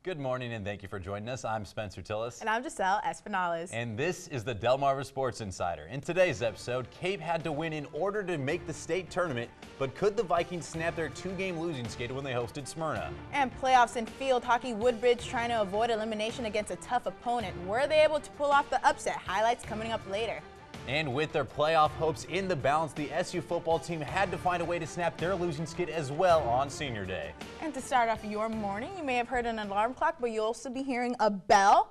Good morning and thank you for joining us. I'm Spencer Tillis. And I'm Giselle Espinales. And this is the Delmarva Sports Insider. In today's episode, Cape had to win in order to make the state tournament, but could the Vikings snap their two-game losing skid when they hosted Smyrna? And playoffs in field hockey, Woodbridge trying to avoid elimination against a tough opponent. Were they able to pull off the upset? Highlights coming up later. And with their playoff hopes in the balance, the SU football team had to find a way to snap their losing skid as well on Senior Day. And to start off your morning, you may have heard an alarm clock, but you'll also be hearing a bell.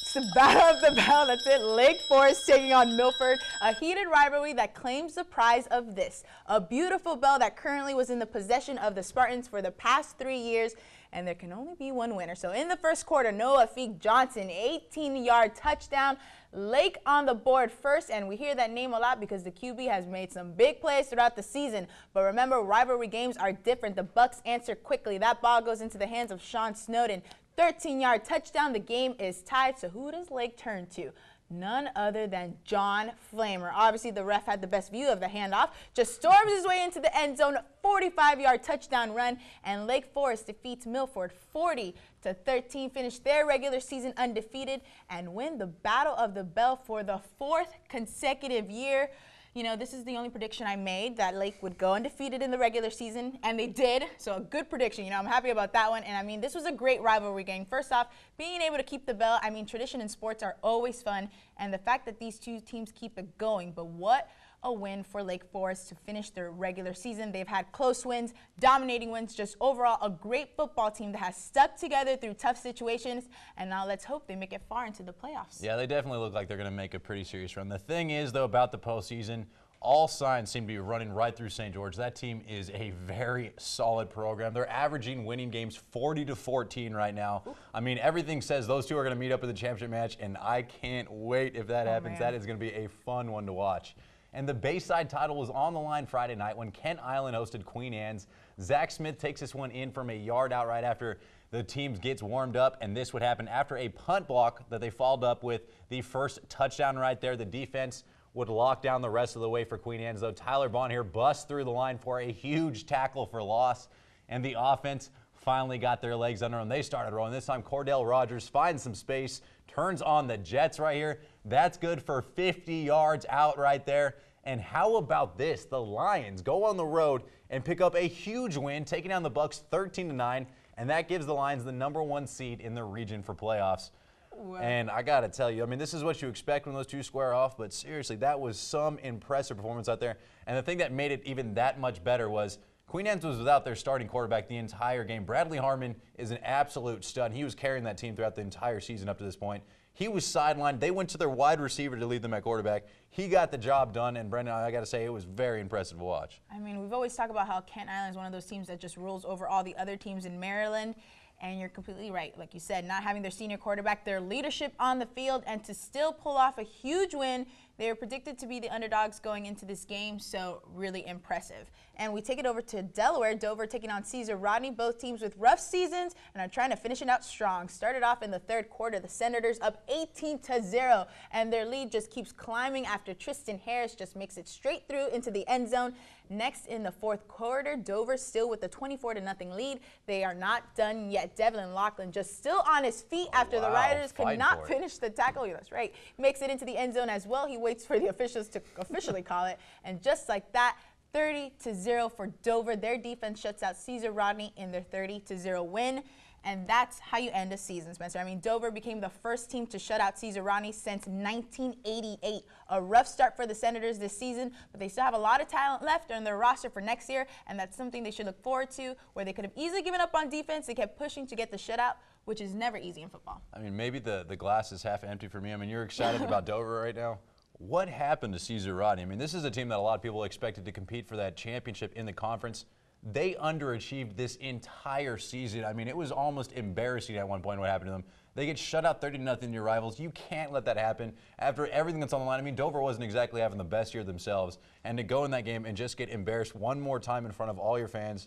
It's the Battle of the Bell. That's it. Lake Forest taking on Milford, a heated rivalry that claims the prize of this. A beautiful bell that currently was in the possession of the Spartans for the past 3 years, and there can only be one winner. So in the first quarter, Noah Feek Johnson, 18-yard touchdown. Lake on the board first, and we hear that name a lot because the QB has made some big plays throughout the season. But remember, rivalry games are different. The Bucks answer quickly. That ball goes into the hands of Sean Snowden. 13-yard touchdown. The game is tied. So who does Lake turn to? None other than John Flamer. Obviously, the ref had the best view of the handoff. Just storms his way into the end zone, 45-yard touchdown run, and Lake Forest defeats Milford 40-13, finish their regular season undefeated, and win the Battle of the Bell for the 4th consecutive year. You know, this is the only prediction I made, that Lake would go undefeated in the regular season, and they did. So a good prediction. You know, I'm happy about that one. And I mean, this was a great rivalry game. First off, being able to keep the bell. I mean, tradition in sports are always fun, and the fact that these two teams keep it going. But what a win for Lake Forest to finish their regular season. They've had close wins, dominating wins, just overall a great football team that has stuck together through tough situations, and now let's hope they make it far into the playoffs. Yeah, they definitely look like they're going to make a pretty serious run. The thing is, though, about the postseason, all signs seem to be running right through St. George. That team is a very solid program. They're averaging winning games 40-14 right now. Ooh. I mean, everything says those two are going to meet up in the championship match, and I can't wait if that happens. Man. That is going to be a fun one to watch. And the Bayside title was on the line Friday night when Kent Island hosted Queen Anne's. Zach Smith takes this one in from a yard out right after the team gets warmed up, and this would happen after a punt block that they followed up with the first touchdown right there. The defense would lock down the rest of the way for Queen Anne's, though. Tyler Vaughn here busts through the line for a huge tackle for loss, and the offense finally got their legs under them. They started rolling. This time, Cordell Rogers finds some space, turns on the Jets right here. That's good for 50 yards out right there. And how about this? The Lions go on the road and pick up a huge win, taking down the Bucks 13-9, and that gives the Lions the #1 seed in the region for playoffs. Wow. And I got to tell you, I mean, this is what you expect when those two square off, but seriously, that was some impressive performance out there. And the thing that made it even that much better was Queen Anne's was without their starting quarterback the entire game. Bradley Harmon is an absolute stud. He was carrying that team throughout the entire season up to this point. He was sidelined. They went to their wide receiver to lead them at quarterback. He got the job done, and Brendan, I got to say, it was very impressive to watch. I mean, we've always talked about how Kent Island is one of those teams that just rules over all the other teams in Maryland. And you're completely right. Like you said, not having their senior quarterback, their leadership on the field, and to still pull off a huge win. They were predicted to be the underdogs going into this game, so really impressive. And we take it over to Delaware. Dover taking on Caesar Rodney, both teams with rough seasons and are trying to finish it out strong. Started off in the third quarter, the Senators up 18-0, and their lead just keeps climbing after Tristan Harris just makes it straight through into the end zone. Next in the fourth quarter, Dover still with the 24-0 lead. They are not done yet. Devlin Lachlan just still on his feet after the Riders could not finish the tackle. That's right. Makes it into the end zone as well. He waits for the officials to officially call it. And just like that, 30-0 for Dover. Their defense shuts out Caesar Rodney in their 30-0 win. And that's how you end a season, Spencer. I mean, Dover became the first team to shut out Caesar Rodney since 1988. A rough start for the Senators this season, but they still have a lot of talent left on their roster for next year, and that's something they should look forward to, where they could have easily given up on defense. They kept pushing to get the shutout, which is never easy in football. I mean, maybe the glass is half empty for me. I mean, you're excited about Dover right now. What happened to Caesar Rodney? I mean, this is a team that a lot of people expected to compete for that championship in the conference. They underachieved this entire season. I mean, it was almost embarrassing at one point what happened to them. They get shut out 30-0 to your rivals. You can't let that happen after everything that's on the line. I mean, Dover wasn't exactly having the best year themselves. And to go in that game and just get embarrassed one more time in front of all your fans,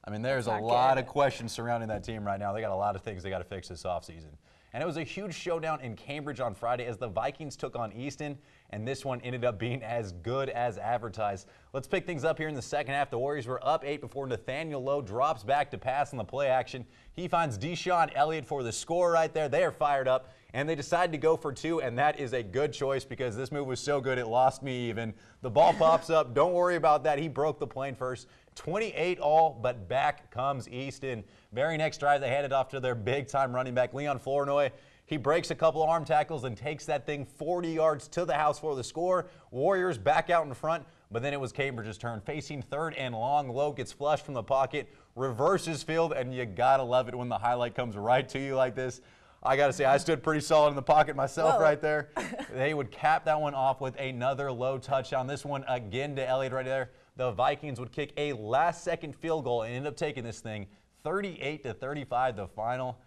I mean, there's a lot of questions surrounding that team right now. They got a lot of things they got to fix this offseason. And it was a huge showdown in Cambridge on Friday as the Vikings took on Easton, and this one ended up being as good as advertised. Let's pick things up here in the second half. The Warriors were up 8 before Nathaniel Lowe drops back to pass on the play action. He finds Deshaun Elliott for the score right there. They are fired up, and they decide to go for 2, and that is a good choice because this move was so good it lost me even. The ball pops up. Don't worry about that. He broke the plane first. 28 all, but back comes Easton. Very next drive, they hand it off to their big-time running back, Leon Flournoy. He breaks a couple arm tackles and takes that thing 40 yards to the house for the score. Warriors back out in front, but then it was Cambridge's turn. Facing 3rd and long, Lowe gets flushed from the pocket, reverses field, and you got to love it when the highlight comes right to you like this. I got to say, I stood pretty solid in the pocket myself right there. They would cap that one off with another Lowe touchdown. This one again to Elliott right there. The Vikings would kick a last-second field goal and end up taking this thing 38-35, the final.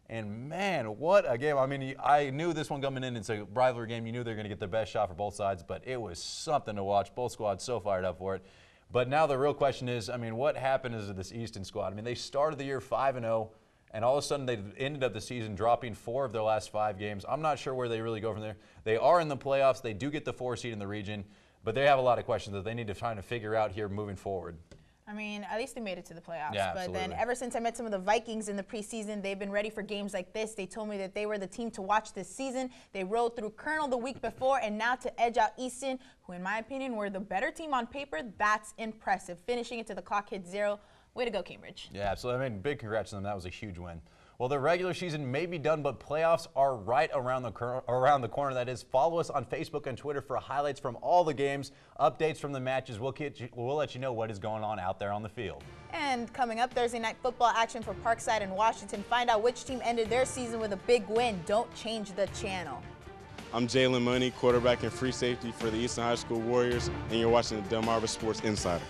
And, man, what a game. I mean, I knew this one coming in. It's a rivalry game. You knew they were going to get their best shot for both sides, but it was something to watch. Both squads so fired up for it. But now the real question is, I mean, what happened to this Easton squad? I mean, they started the year 5-0, and all of a sudden they ended up the season dropping 4 of their last 5 games. I'm not sure where they really go from there. They are in the playoffs. They do get the 4 seed in the region, but they have a lot of questions that they need to try to figure out here moving forward. I mean, at least they made it to the playoffs. Yeah, but absolutely. then ever since I met some of the Vikings in the preseason, they've been ready for games like this. They told me that they were the team to watch this season. They rode through Colonel the week before, and now to edge out Easton, who in my opinion were the better team on paper, that's impressive. Finishing it to the clock hit 0. Way to go, Cambridge. Yeah, absolutely. I mean, big congrats to them. That was a huge win. Well, the regular season may be done, but playoffs are right around the corner. That is, follow us on Facebook and Twitter for highlights from all the games, updates from the matches. We'll let you know what is going on out there on the field. And coming up, Thursday night football action for Parkside and Washington. Find out which team ended their season with a big win. Don't change the channel. I'm Jalen Money, quarterback and free safety for the Easton High School Warriors, and you're watching the Delmarva Sports Insider.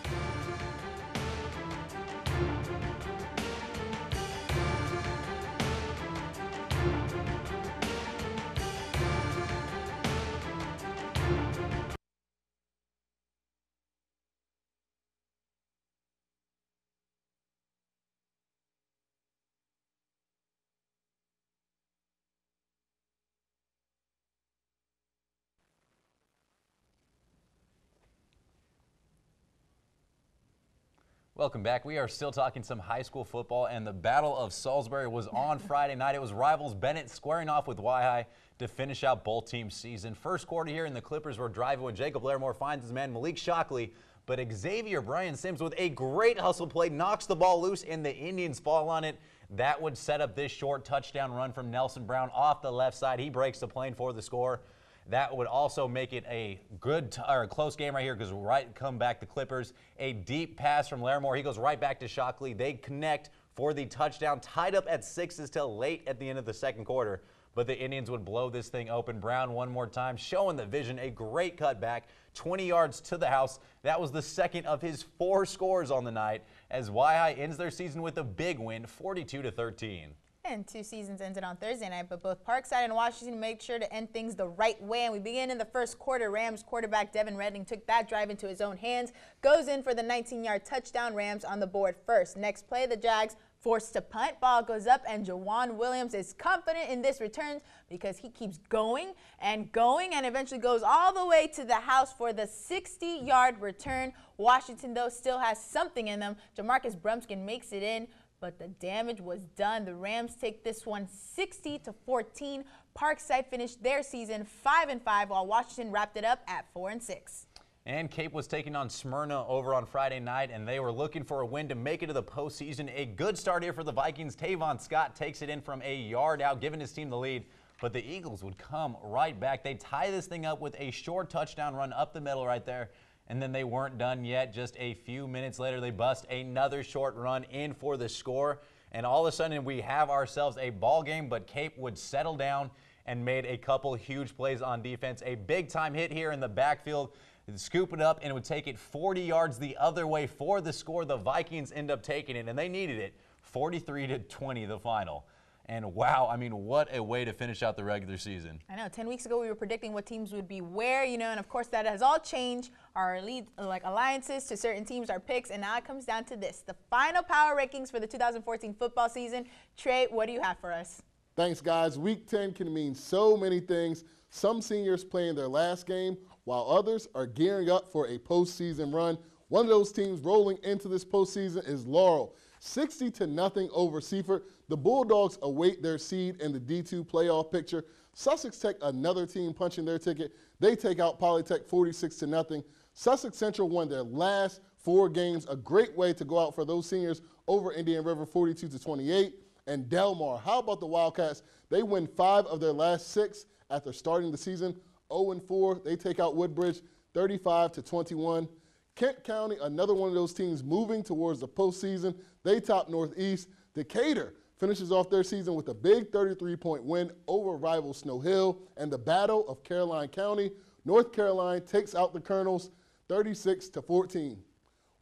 Welcome back. We are still talking some high school football, and the Battle of Salisbury was on Friday night. It was rivals Bennett squaring off with Y-High to finish out both teams' season. First quarter here, and the Clippers were driving when Jacob Larimore finds his man Malik Shockley, but Xavier Brian Sims with a great hustle play knocks the ball loose, and the Indians fall on it. That would set up this short touchdown run from Nelson Brown off the left side. He breaks the plane for the score. That would also make it a good or a close game right here because come back the Clippers. A deep pass from Larimore. He goes right back to Shockley. They connect for the touchdown, tied up at 6 till late at the end of the second quarter. But the Indians would blow this thing open. Brown one more time, showing the vision. A great cutback, 20 yards to the house. That was the second of his 4 scores on the night as Y-High ends their season with a big win, 42-13. And 2 seasons ended on Thursday night, but both Parkside and Washington made sure to end things the right way. And we begin in the first quarter. Rams quarterback Devin Redding took that drive into his own hands, goes in for the 19-yard touchdown. Rams on the board first. Next play, the Jags forced to punt. Ball goes up, and Jawan Williams is confident in this return because he keeps going and eventually goes all the way to the house for the 60-yard return. Washington, though, still has something in them. Jamarcus Brumskin makes it in, but the damage was done. The Rams take this one 60-14. Parkside finished their season 5-5, while Washington wrapped it up at 4-6. And Cape was taking on Smyrna over on Friday night, and they were looking for a win to make it to the postseason. A good start here for the Vikings. Tavon Scott takes it in from a yard out, giving his team the lead. But the Eagles would come right back. They tie this thing up with a short touchdown run up the middle right there. And then they weren't done yet. Just a few minutes later, they bust another short run in for the score. And all of a sudden, we have ourselves a ball game, but Cape would settle down and made a couple huge plays on defense. A big-time hit here in the backfield, scoop it up, and it would take it 40 yards the other way for the score. The Vikings end up taking it, and they needed it. 43-20, the final. And wow, I mean, what a way to finish out the regular season. I know, 10 weeks ago we were predicting what teams would be where, and of course that has all changed. Our lead, alliances to certain teams, our picks, and now it comes down to this. The final power rankings for the 2014 football season. Trey, what do you have for us? Thanks, guys. Week 10 can mean so many things. Some seniors playing their last game, while others are gearing up for a postseason run. One of those teams rolling into this postseason is Laurel. 60-0 over Seaford. The Bulldogs await their seed in the D2 playoff picture. Sussex Tech, another team punching their ticket. They take out Polytech 46-0. Sussex Central won their last 4 games. A great way to go out for those seniors over Indian River 42-28. And Delmar, how about the Wildcats? They win 5 of their last 6 after starting the season 0-4. They take out Woodbridge 35-21. Kent County, another one of those teams moving towards the postseason. They top Northeast. Decatur finishes off their season with a big 33-point win over rival Snow Hill. And the Battle of Caroline County, North Carolina takes out the Colonels 36-14.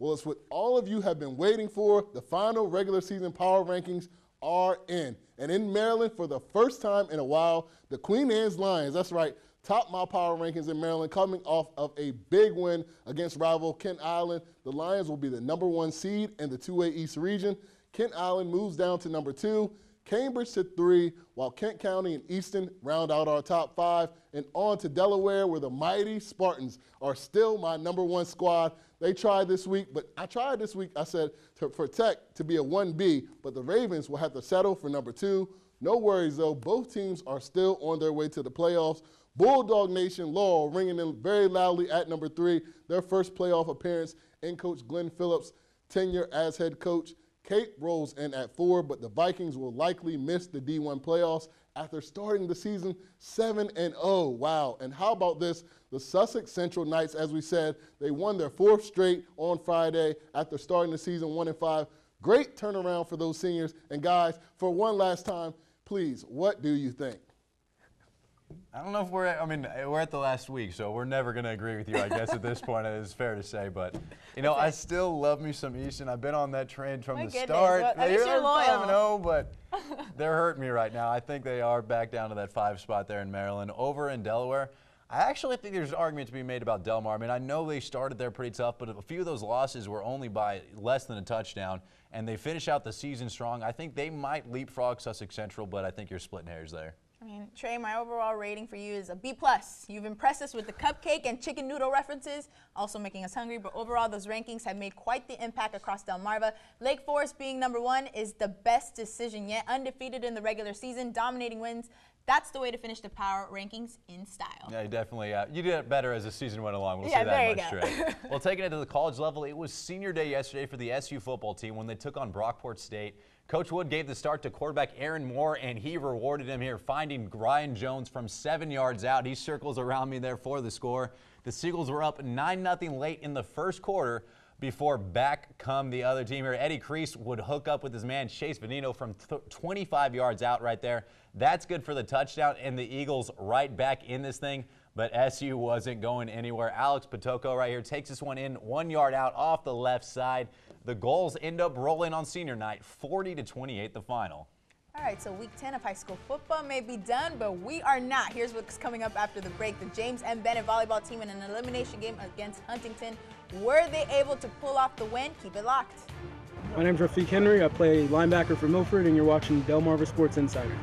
Well, it's what all of you have been waiting for. The final regular season power rankings are in. And in Maryland, for the first time in a while, the Queen Anne's Lions, that's right, top my power rankings in Maryland, coming off of a big win against rival Kent Island. The Lions will be the #1 seed in the 2A East region. Kent Island moves down to number 2, Cambridge to 3, while Kent County and Easton round out our top 5. And on to Delaware, where the mighty Spartans are still my #1 squad. They tried this week, but I said for Tech to be a 1B, but the Ravens will have to settle for number 2. No worries, though. Both teams are still on their way to the playoffs. Bulldog Nation, Laurel, ringing in very loudly at number 3, their first playoff appearance in Coach Glenn Phillips' tenure as head coach. Cape rolls in at 4, but the Vikings will likely miss the D1 playoffs after starting the season 7-0. Wow. And how about this? The Sussex Central Knights, as we said, they won their 4th straight on Friday after starting the season 1-5. Great turnaround for those seniors. And guys, for one last time, please, what do you think? I don't know if we're at the last week, so we're never going to agree with you, I guess, at this point. It is fair to say. But, you know, I still love me some Easton. I've been on that train from the start. Well, at least you're loyal. 5-0, but they're hurting me right now. I think they are back down to that 5 spot there in Maryland. Over in Delaware, I actually think there's an argument to be made about Delmar. I mean, I know they started there pretty tough, but a few of those losses were only by less than a touchdown, and they finish out the season strong. I think they might leapfrog Sussex Central, but I think you're splitting hairs there. I mean, Trey, my overall rating for you is a B+. You've impressed us with the cupcake and chicken noodle references, also making us hungry, but overall those rankings have made quite the impact across Delmarva. Lake Forest being #1 is the best decision yet, undefeated in the regular season, dominating wins. That's the way to finish the power rankings in style. Yeah, you definitely. You did it better as the season went along. We'll say that much, Trey. Well, taking it to the college level, it was senior day yesterday for the SU football team when they took on Brockport State. Coach Wood gave the start to quarterback Aaron Moore, and he rewarded him here, finding Ryan Jones from 7 yards out. He circles around me there for the score. The Seagulls were up 9-0 late in the first quarter before back come the other team here. Eddie Crease would hook up with his man Chase Venino from 25 yards out right there. That's good for the touchdown, and the Eagles right back in this thing. But SU wasn't going anywhere. Alex Potoko right here takes this one in 1 yard out off the left side. The goals end up rolling on senior night, 40-28 the final. All right, so week 10 of high school football may be done, but we are not. Here's what's coming up after the break. The James M. Bennett volleyball team in an elimination game against Huntington. Were they able to pull off the win? Keep it locked. My name's Rafiq Henry. I play linebacker for Milford, and you're watching Delmarva Sports Insider.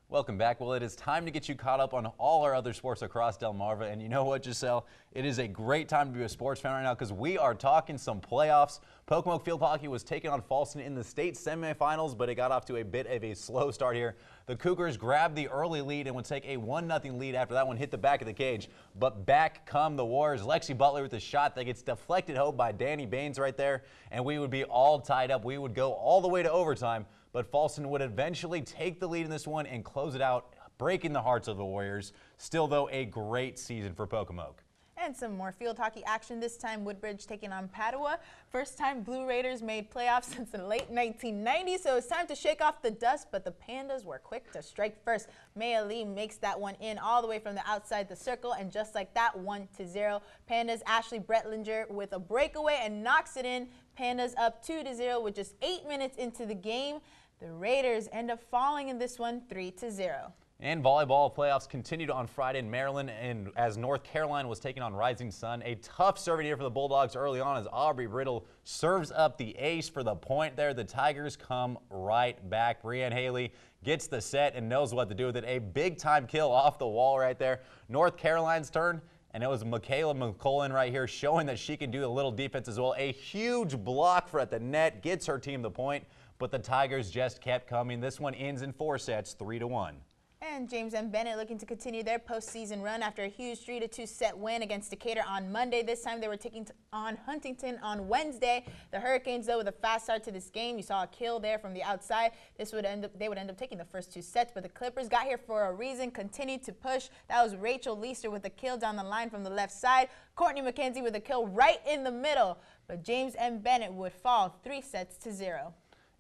Welcome back. Well, it is time to get you caught up on all our other sports across Delmarva. And you know what, Giselle? It is a great time to be a sports fan right now because we are talking some playoffs. Pocomoke Field Hockey was taking on Falston in the state semifinals, but it got off to a bit of a slow start here. The Cougars grabbed the early lead and would take a 1-0 lead after that one hit the back of the cage. But back come the Warriors. Lexi Butler with a shot that gets deflected home by Danny Baines right there, and we would be all tied up. We would go all the way to overtime, but Falston would eventually take the lead in this one and close it out, breaking the hearts of the Warriors. Still, though, a great season for Pocomoke. And some more field hockey action, this time Woodbridge taking on Padua. First time Blue Raiders made playoffs since the late 1990s, so it's time to shake off the dust, but the Pandas were quick to strike first. Maya Lee makes that one in all the way from the outside the circle, and just like that, 1-0. Pandas' Ashley Bretlinger with a breakaway and knocks it in. Pandas up 2-0 with just 8 minutes into the game. The Raiders end up falling in this one 3-0. And volleyball playoffs continued on Friday in Maryland, and as North Carolina was taking on Rising Sun, a tough serving here for the Bulldogs early on as Aubrey Riddle serves up the ace for the point there. The Tigers come right back. Brianne Haley gets the set and knows what to do with it. A big-time kill off the wall right there. North Carolina's turn, and it was Michaela McCullen right here showing that she can do a little defense as well. A huge block for at the net gets her team the point, but the Tigers just kept coming. This one ends in 4 sets, 3-1. And James M. Bennett looking to continue their postseason run after a huge 3-2 set win against Decatur on Monday. This time they were taking on Huntington on Wednesday. The Hurricanes, though, with a fast start to this game. You saw a kill there from the outside. They would end up taking the first 2 sets, but the Clippers got here for a reason, continued to push. That was Rachel Leister with a kill down the line from the left side. Courtney McKenzie with a kill right in the middle. But James M. Bennett would fall 3-0.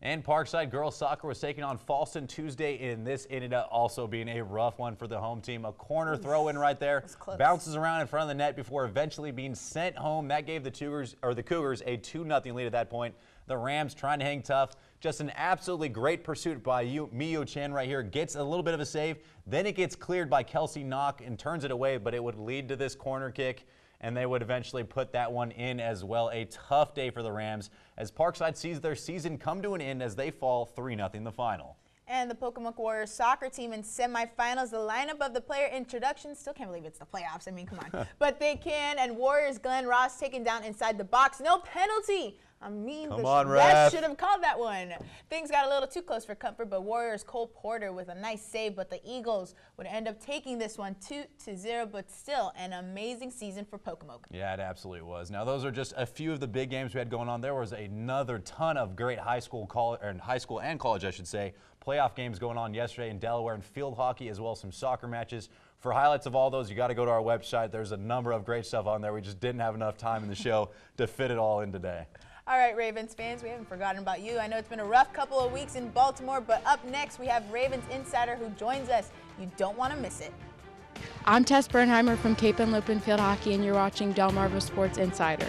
And Parkside girls soccer was taking on Falston Tuesday, and this ended up also being a rough one for the home team. A corner throw-in right there, bounces around in front of the net before eventually being sent home. That gave the Cougars a 2-0 lead at that point. The Rams trying to hang tough. Just an absolutely great pursuit by Miyo Chen right here. Gets a little bit of a save. Then it gets cleared by Kelsey Knock and turns it away, but it would lead to this corner kick, and they would eventually put that one in as well. A tough day for the Rams as Parkside sees their season come to an end as they fall 3-0 the final. And the Pocomoke Warriors soccer team in semifinals. The lineup of the player introduction, still can't believe it's the playoffs. I mean, come on. But they can, and Warriors Glenn Ross taken down inside the box. No penalty. I mean, the ref should have called that one. Things got a little too close for comfort, but Warriors Cole Porter with a nice save, but the Eagles would end up taking this one 2-0, but still an amazing season for Pocomoke. Yeah, it absolutely was. Now, those are just a few of the big games we had going on. There was another ton of great high school and college, I should say, playoff games going on yesterday in Delaware, and field hockey as well as some soccer matches. For highlights of all those, you got to go to our website. There's a number of great stuff on there. We just didn't have enough time in the show to fit it all in today. All right, Ravens fans, we haven't forgotten about you. I know it's been a rough couple of weeks in Baltimore, but up next we have Ravens insider who joins us. You don't want to miss it. I'm Tess Bernheimer from Cape and Lupin Field Hockey, and you're watching Delmarva Sports Insider.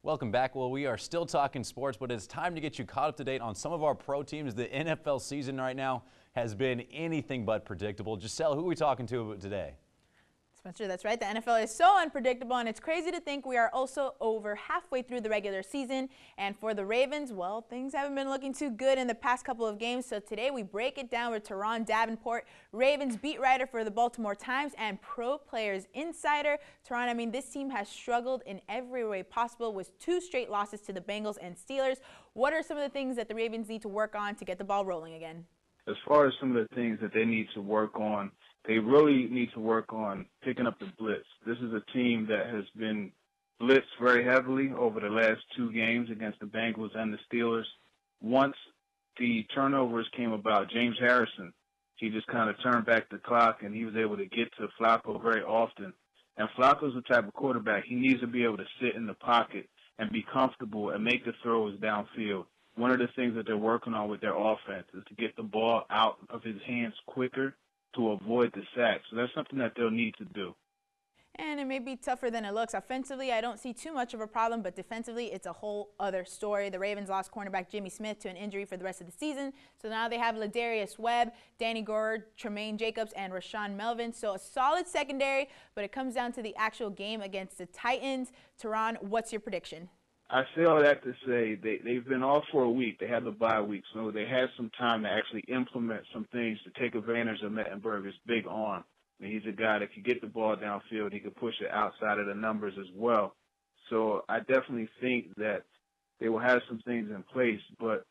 Welcome back. Well, we are still talking sports, but it's time to get you caught up to date on some of our pro teams. The NFL season right now has been anything but predictable. Giselle, who are we talking to today? Spencer, that's right. The NFL is so unpredictable, and it's crazy to think we are also over halfway through the regular season. And for the Ravens, well, things haven't been looking too good in the past couple of games. So today we break it down with Teron Davenport, Ravens beat writer for the Baltimore Times and Pro Players Insider. Teron, I mean, this team has struggled in every way possible with 2 straight losses to the Bengals and Steelers. What are some of the things that the Ravens need to work on to get the ball rolling again? As far as some of the things that they need to work on, they really need to work on picking up the blitz. This is a team that has been blitzed very heavily over the last 2 games against the Bengals and the Steelers. Once the turnovers came about, James Harrison, he just kind of turned back the clock, and he was able to get to Flacco very often. And Flacco's the type of quarterback, he needs to be able to sit in the pocket and be comfortable and make the throws downfield. One of the things that they're working on with their offense is to get the ball out of his hands quicker to avoid the sack. So that's something that they'll need to do. And it may be tougher than it looks. Offensively, I don't see too much of a problem, but defensively, it's a whole other story. The Ravens lost cornerback Jimmy Smith to an injury for the rest of the season. So now they have Ladarius Webb, Danny Gore, Tremaine Jacobs, and Rashawn Melvin. So a solid secondary, but it comes down to the actual game against the Titans. Teron, what's your prediction? I say all that to say they've been off for a week. They had the bye week, so they had some time to actually implement some things to take advantage of Mettenberger's big arm. And he's a guy that can get the ball downfield. He can push it outside of the numbers as well. So I definitely think that they will have some things in place. But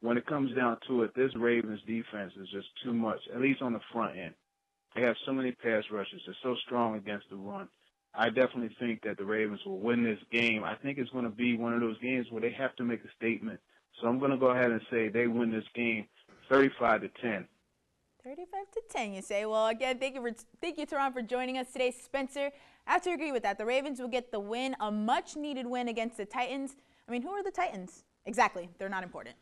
when it comes down to it, this Ravens defense is just too much, at least on the front end. They have so many pass rushers. They're so strong against the run. I definitely think that the Ravens will win this game. I think it's going to be one of those games where they have to make a statement. So I'm going to go ahead and say they win this game 35-10. 35-10, you say. Well, again, thank you, Teron, for joining us today. Spencer, I have to agree with that. The Ravens will get the win, a much-needed win against the Titans. I mean, who are the Titans? Exactly. They're not important.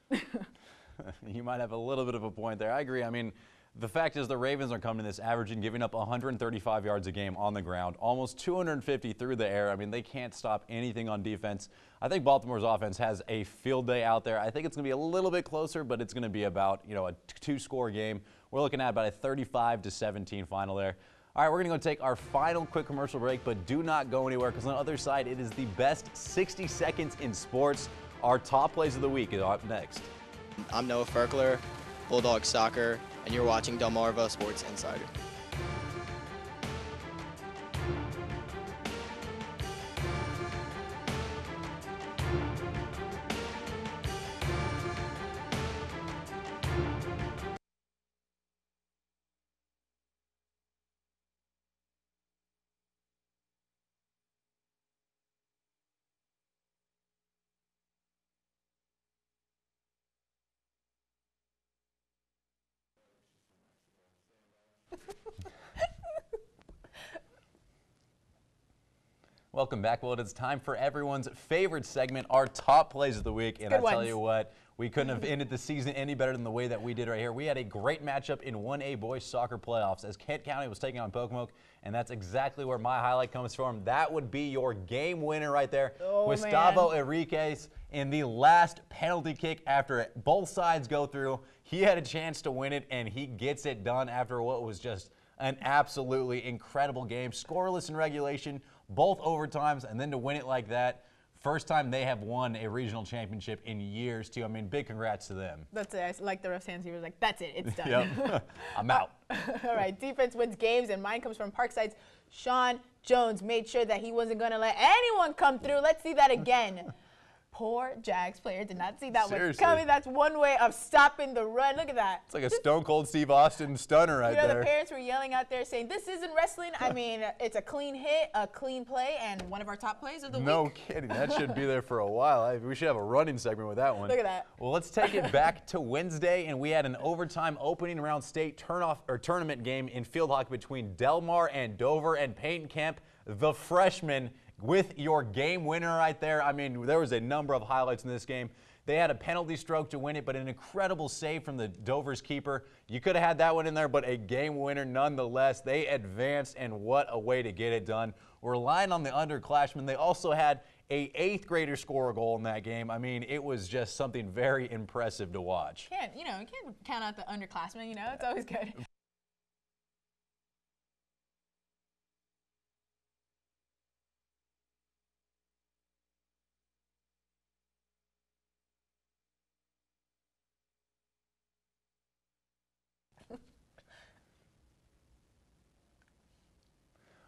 You might have a little bit of a point there. I agree. I mean, the fact is the Ravens are coming to this averaging, giving up 135 yards a game on the ground, almost 250 through the air. I mean, they can't stop anything on defense. I think Baltimore's offense has a field day out there. I think it's going to be a little bit closer, but it's going to be about, a two-score game. We're looking at about a 35-17 final there. All right, we're going to go take our final quick commercial break, but do not go anywhere because on the other side, it is the best 60 seconds in sports. Our top plays of the week is up next. I'm Noah Ferkler, Bulldog Soccer, and you're watching Delmarva Sports Insider. Welcome back. Well, it's time for everyone's favorite segment, our top plays of the week. And I tell you what, we couldn't have ended the season any better than the way that we did right here. We had a great matchup in 1A boys soccer playoffs as Kent County was taking on Pocomoke, and that's exactly where my highlight comes from. That would be your game winner right there. Gustavo Enriquez in the last penalty kick after both sides go through. He had a chance to win it, and he gets it done after what was just an absolutely incredible game. Scoreless in regulation, both overtimes, and then to win it like that. First time they have won a regional championship in years, too. I mean, big congrats to them. That's it. I like the ref's hands. He was like, that's it. It's done. Yep. I'm out. All right. Defense wins games, and mine comes from Parkside's Sean Jones. Made sure that he wasn't going to let anyone come through. Let's see that again. Poor Jags player did not see that one coming. That's one way of stopping the run. Look at that. It's like a Stone Cold Steve Austin stunner right there. The parents were yelling out there saying, this isn't wrestling. I mean, it's a clean hit, a clean play, and one of our top plays of the week. No kidding. That should be there for a while. We should have a running segment with that one. Look at that. Well, let's take it back to Wednesday, and we had an overtime opening round state tournament game in field hockey between Delmar and Dover, and Peyton Kemp, the freshman, with your game winner right there. I mean, there was a number of highlights in this game. They had a penalty stroke to win it, but an incredible save from the Dover's keeper. You could have had that one in there, but a game winner nonetheless. They advanced, and what a way to get it done. Relying on the underclassmen. They also had a 8th grader score a goal in that game. I mean, it was just something very impressive to watch. You can't count out the underclassmen, it's always good.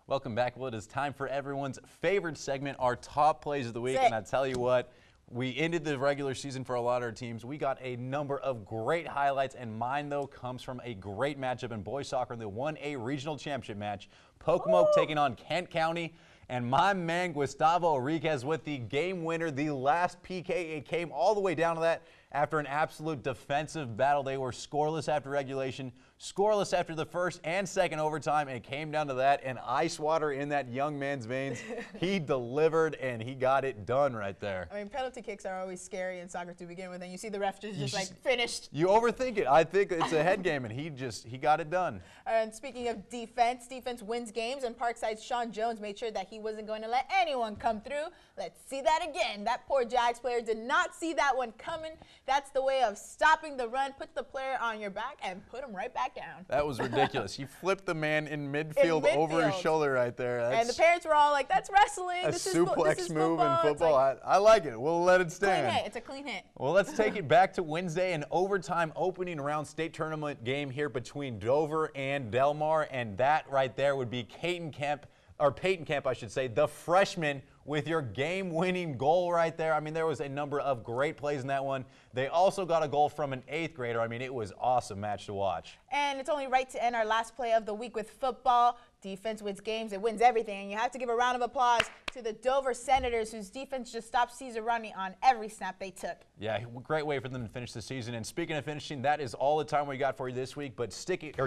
Welcome back. Well, it is time for everyone's favorite segment, our top plays of the week. And I tell you what, we ended the regular season for a lot of our teams. We got a number of great highlights, and mine, though, comes from a great matchup in boys soccer in the 1A regional championship match. Pocomoke taking on Kent County. And my man, Gustavo Enriquez, with the game winner, the last PK. It came all the way down to that after an absolute defensive battle. They were scoreless after regulation, scoreless after the first and second overtime, and it came down to that, and ice water in that young man's veins. He delivered, and he got it done right there. I mean, penalty kicks are always scary in soccer to begin with, and you see the ref just like finished. You overthink it. I think it's a head game, and he got it done. And speaking of defense wins games, and Parkside's Sean Jones made sure that he wasn't going to let anyone come through. Let's see that again. That poor Jags player did not see that one coming. That's the way of stopping the run. Put the player on your back and put him right back down. That was ridiculous. He flipped the man in midfield over his shoulder right there. And the parents were all like, that's wrestling. This is suplex move in football. Like, I like it. We'll let it stand. Clean hit. It's a clean hit. Well, let's take it back to Wednesday, an overtime opening round state tournament game here between Dover and Del Mar, and that right there would be Peyton Kemp, I should say, the freshman with your game-winning goal right there. I mean, there was a number of great plays in that one. They also got a goal from an 8th grader. I mean, it was an awesome match to watch. And it's only right to end our last play of the week with football. Defense wins games. It wins everything. And you have to give a round of applause to the Dover Senators, whose defense just stopped Caesar Rodney on every snap they took. Yeah, great way for them to finish the season. And speaking of finishing, that is all the time we got for you this week. But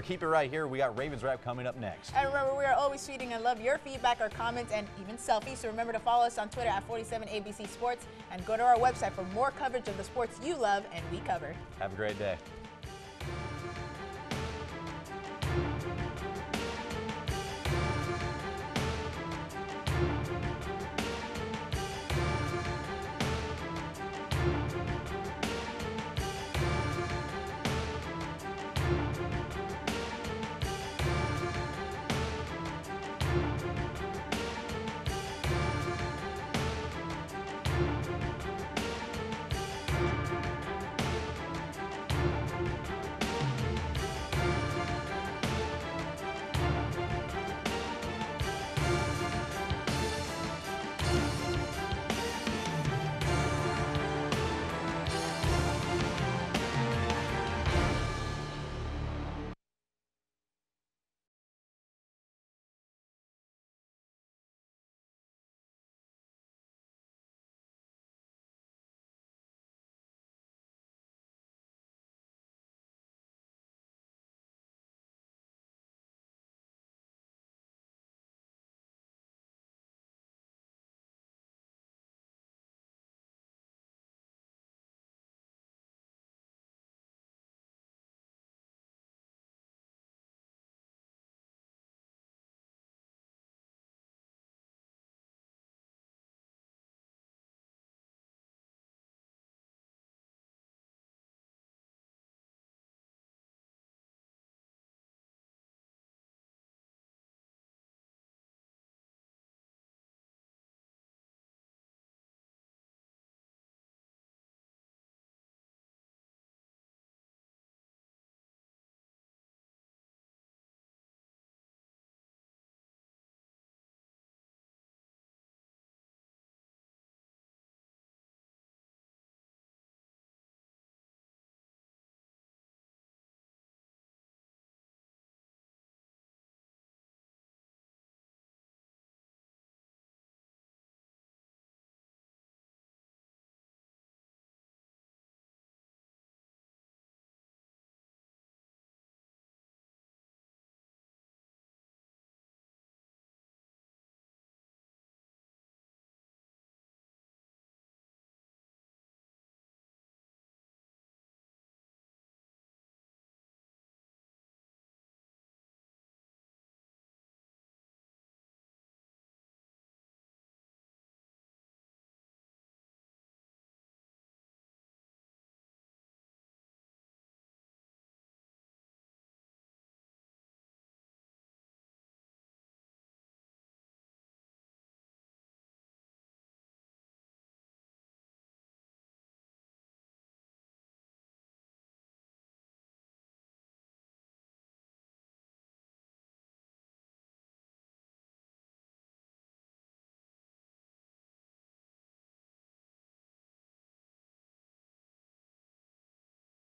keep it right here. We got Ravens Wrap coming up next. And remember, we are always tweeting and love your feedback, our comments, and even selfies. So remember to follow us on Twitter at 47ABC Sports and go to our website for more coverage of the sports you love and we cover. Have a great day.